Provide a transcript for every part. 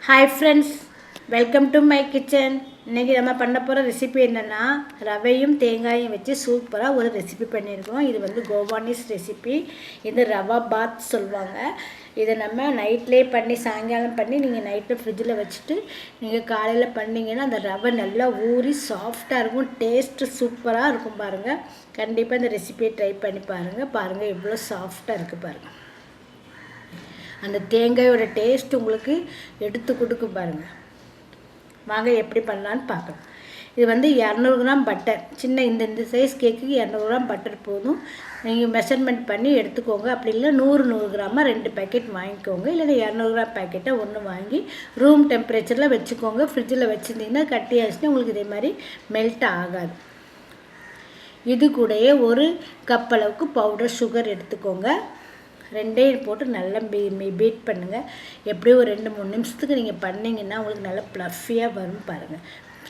Hi friends, welcome to my kitchen. இன்றைக்கி நம்ம பண்ண போகிற ரெசிபி என்னென்னா ரவையும் தேங்காயும் வச்சு சூப்பராக ஒரு ரெசிபி பண்ணியிருக்கோம். இது வந்து கோவானிஸ் ரெசிபி. இது ரவா பாத் சொல்லுவாங்க. இதை நம்ம நைட்லேயே பண்ணி சாயங்காலம் பண்ணி நீங்கள் நைட்டில் ஃப்ரிட்ஜில் வச்சுட்டு நீங்கள் காலையில் பண்ணிங்கன்னா அந்த ரவை நல்லா ஊறி சாஃப்டாக இருக்கும். டேஸ்ட்டு சூப்பராக இருக்கும். பாருங்கள், கண்டிப்பாக இந்த ரெசிபியை ட்ரை பண்ணி பாருங்கள் எவ்வளோ சாஃப்டாக இருக்குது பாருங்கள். அந்த தேங்காயோட டேஸ்ட் உங்களுக்கு எடுத்து கொடுக்கும் பாருங்கள். வாங்க எப்படி பண்ணலான்னு பார்க்கலாம். இது வந்து 200 கிராம் பட்டர், சின்ன இந்த சைஸ் கேக்குக்கு 200 கிராம் பட்டர் போதும். நீங்கள் மெஷர்மெண்ட் பண்ணி எடுத்துக்கோங்க. அப்படி இல்லை 100 கிராமாக 2 பேக்கெட் வாங்கிக்கோங்க. இல்லைன்னா 200 கிராம் பேக்கெட்டை ஒன்று வாங்கி ரூம் டெம்பரேச்சரில் வச்சுக்கோங்க. ஃப்ரிட்ஜில் வச்சுருந்தீங்கன்னா கட்டி ஆச்சுன்னா உங்களுக்கு இதே மாதிரி மெல்ட் ஆகாது. இது கூடயே 1 கப் அளவுக்கு பவுடர் சுகர் எடுத்துக்கோங்க. ரெண்டையும் போட்டு நல்லா பீட் பண்ணுங்கள். எப்படியும் ஒரு 2-3 நிமிஷத்துக்கு நீங்கள் பண்ணிங்கன்னா உங்களுக்கு நல்லா ப்ளஃபியாக வரும் பாருங்கள்.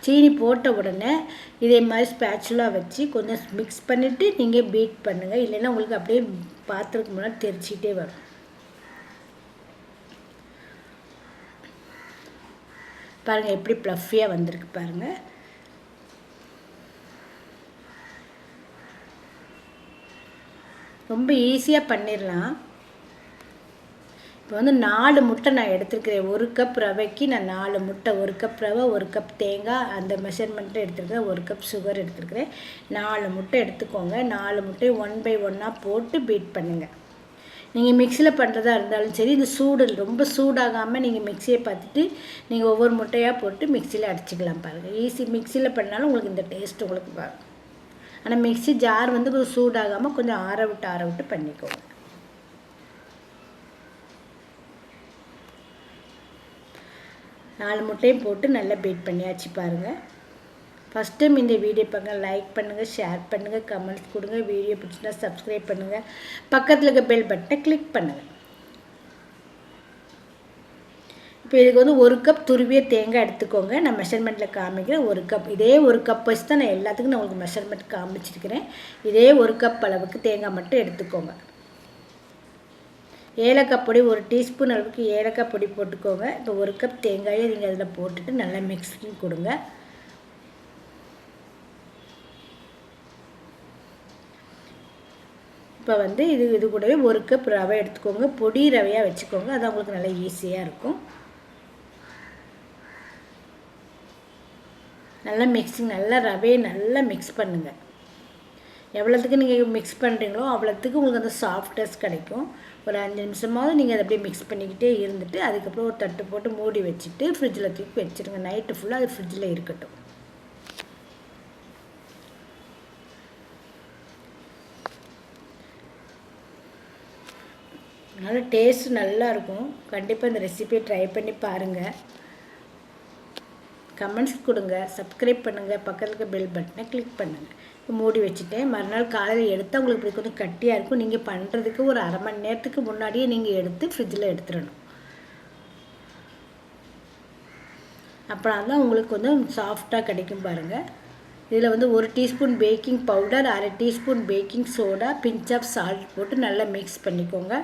சீனி போட்ட உடனே இதே மாதிரி ஸ்பேச்சுலாக வச்சு கொஞ்சம் மிக்ஸ் பண்ணிவிட்டு நீங்கள் பீட் பண்ணுங்கள். இல்லைன்னா உங்களுக்கு அப்படியே பாத்திரத்துக்கு முன்னாடி தெரிச்சிக்கிட்டே வரும். பாருங்கள் எப்படி ப்ளஃபியாக வந்திருக்கு பாருங்கள். ரொம்ப ஈஸியாக பண்ணிடலாம். இப்போ வந்து 4 முட்டை நான் எடுத்துருக்கிறேன். 1 கப் ரவைக்கு நான் 4 முட்டை, 1 கப் ரவை, 1 கப் தேங்காய், அந்த மெஷர்மெண்ட்டை எடுத்துருக்கிறேன். 1 கப் சுகர் எடுத்துருக்கிறேன். 4 முட்டை எடுத்துக்கோங்க. 4 முட்டையை 1 by 1 போட்டு பீட் பண்ணுங்கள். நீங்கள் மிக்சியில் பண்ணுறதா இருந்தாலும் சரி, இந்த சூடு ரொம்ப சூடாகாமல் நீங்கள் மிக்சியை பார்த்துட்டு நீங்கள் ஒவ்வொரு முட்டையாக போட்டு மிக்சியில் அடிச்சிக்கலாம் பாருங்கள். ஈஸி. மிக்சியில் பண்ணாலும் உங்களுக்கு இந்த டேஸ்ட் உங்களுக்கு பாருங்கள். ஆனால் மிக்சி ஜார் வந்து கொஞ்சம் சூடாகாமல் கொஞ்சம் ஆற விட்டு பண்ணிக்கோங்க. நாலு முட்டையும் போட்டு நல்லா பீட் பண்ணியாச்சு பாருங்கள். ஃபஸ்ட் டைம் இந்த வீடியோ பாருங்கள், லைக் பண்ணுங்கள், ஷேர் பண்ணுங்கள், கமெண்ட்ஸ் கொடுங்க. வீடியோ பிடிச்சினா சப்ஸ்கிரைப் பண்ணுங்கள். பக்கத்தில் இருக்க பெல் பட்டனை கிளிக் பண்ணுங்கள். இப்போ இதுக்கு வந்து 1 கப் துருவிய தேங்காய் எடுத்துக்கோங்க. நான் மெஷர்மெண்ட்டில் காமிக்கிறேன். 1 கப், இதே 1 கப் வச்சு தான் நான் எல்லாத்துக்கும் நான் உங்களுக்கு மெஷர்மெண்ட் காமிச்சிருக்கிறேன். இதே 1 கப் அளவுக்கு தேங்காய் மட்டும் எடுத்துக்கோங்க. ஏலக்காய் பொடி 1 டீஸ்பூன் அளவுக்கு ஏலக்காய் பொடி போட்டுக்கோங்க. இப்போ 1 கப் தேங்காயை நீங்கள் அதில் போட்டுட்டு நல்லா மிக்ஸிங் கொடுங்க. இப்போ வந்து இது கூடவே 1 கப் ரவை எடுத்துக்கோங்க. பொடி ரவையாக வச்சுக்கோங்க. அது உங்களுக்கு நல்லா ஈஸியாக இருக்கும். நல்லா மிக்ஸிங், நல்லா ரவையை நல்லா மிக்ஸ் பண்ணுங்கள். எவ்வளோத்துக்கு நீங்கள் மிக்ஸ் பண்ணுறீங்களோ அவ்வளோத்துக்கு உங்களுக்கு அந்த சாஃப்ட்னஸ் கிடைக்கும். ஒரு 5 நிமிஷமாவது நீங்கள் அதை அப்படியே மிக்ஸ் பண்ணிக்கிட்டே இருந்துட்டு அதுக்கப்புறம் ஒரு தட்டு போட்டு மூடி வச்சுட்டு ஃப்ரிட்ஜில் தூக்கி வச்சுருங்க. நைட்டு ஃபுல்லாக அது ஃப்ரிட்ஜில் இருக்கட்டும். அதனால் டேஸ்ட் நல்லாயிருக்கும். கண்டிப்பாக இந்த ரெசிபியை ட்ரை பண்ணி பாருங்கள். கமெண்ட்ஸ் கொடுங்க, சப்ஸ்கிரைப் பண்ணுங்கள், பக்கத்தில் இருக்க பெல் பட்டனை கிளிக் பண்ணுங்கள். மூடி வச்சுட்டேன். மறுநாள் காலையில் எடுத்தால் உங்களுக்கு இப்படி கொஞ்சம் கட்டியாக இருக்கும். நீங்கள் பண்ணுறதுக்கு ஒரு அரை மணி நேரத்துக்கு முன்னாடியே நீங்கள் எடுத்து ஃப்ரிட்ஜில் எடுத்துடணும். அப்புறம் தான் உங்களுக்கு கொஞ்சம் சாஃப்டாக கிடைக்கும் பாருங்கள். இதில் வந்து 1 டீஸ்பூன் பேக்கிங் பவுடர், அரை teaspoon baking soda, pinch of salt போட்டு நல்லா மிக்ஸ் பண்ணிக்கோங்க.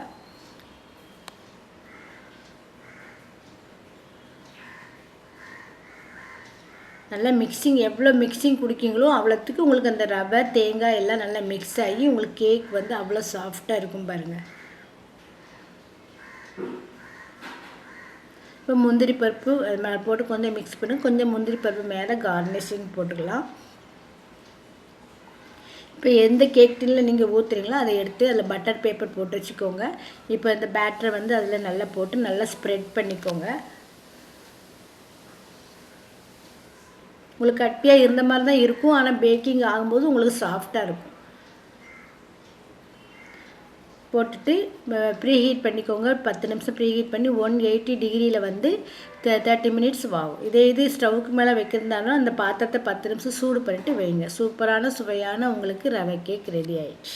நல்லா மிக்சிங், எவ்வளோ மிக்சிங் குடிக்கிங்களோ அவ்வளோத்துக்கு உங்களுக்கு அந்த ரவை தேங்காய் எல்லாம் நல்லா மிக்ஸ் ஆகி உங்களுக்கு கேக் வந்து அவ்வளோ சாஃப்டாக இருக்கும் பாருங்கள். இப்போ முந்திரி பருப்பு அது மேலே போட்டு கொஞ்சம் மிக்ஸ் பண்ணி கொஞ்சம் முந்திரி பருப்பு மேலே கார்னிஷிங் போட்டுக்கலாம். இப்போ எந்த கேக் டின்னில் நீங்கள் ஊற்றுறீங்களோ அதை எடுத்து அதில் பட்டர் பேப்பர் போட்டு வச்சுக்கோங்க. இப்போ இந்த பேட்டரை வந்து அதில் நல்லா போட்டு நல்லா ஸ்ப்ரெட் பண்ணிக்கோங்க. உங்களுக்கு கட்டியாக இருந்த மாதிரி தான் இருக்கும். ஆனால் பேக்கிங் ஆகும்போது உங்களுக்கு சாஃப்டாக இருக்கும். போட்டுட்டு ப்ரீ ஹீட் பண்ணிக்கோங்க. 10 நிமிஷம் ப்ரீ ஹீட் பண்ணி 180 டிகிரியில் வந்து 30 மினிட்ஸ் ஆகும். இது ஸ்டவ்வுக்கு மேலே வைக்கிறதாலும் அந்த பாத்திரத்தை 10 நிமிஷம் சூடு பண்ணிவிட்டு வைங்க. சூப்பரான சுவையான உங்களுக்கு ரவை கேக் ரெடி ஆயிடுச்சு.